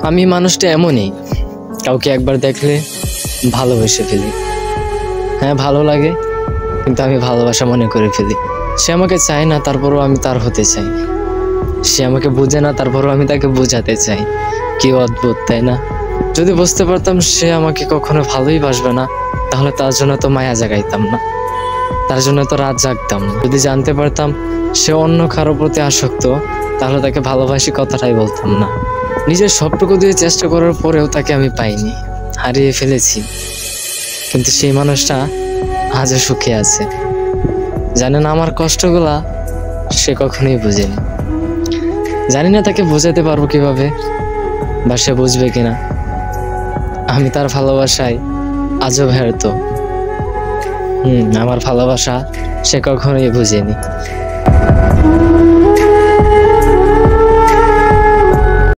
আমি মানুষটা এমনই, কাউকে একবার দেখলে ভালোবেসে ফেলি। হ্যাঁ, ভালো লাগে, কিন্তু আমি ভালোবাসা মনে করে ফেলি। সে আমাকে চায় না, তারপরও আমি তার হতে চাই। সে আমাকে বোঝে না, তারপরও আমি তাকে বোঝাতে চাই। কি অদ্ভুত, তাই না? যদি বুঝতে পারতাম সে আমাকে কখনো ভালোই বাসবে না, তাহলে তার জন্য তো মায়া জাগাইতাম না, তার জন্য তো রাত জাগতাম না। যদি জানতে পারতাম সে অন্য কারো প্রতি আসক্ত, তাহলে তাকে ভালোবাসি কথাটাই বলতাম না। নিজের সবটুকু দিয়ে চেষ্টা করার পরেও তাকে আমি পাইনি, হারিয়ে ফেলেছি। কিন্তু সেই মানুষটা আজও সুখে আছে। জানেন, আমার কষ্টগুলা সে কখনোই বুঝেনি। জানি না তাকে বোঝাতে পারবো কিভাবে, বা সে বুঝবে কিনা। আমি তার ভালোবাসায় আজও ব্যর্থ। আমার ভালোবাসা সে কখনোই বুঝেনি।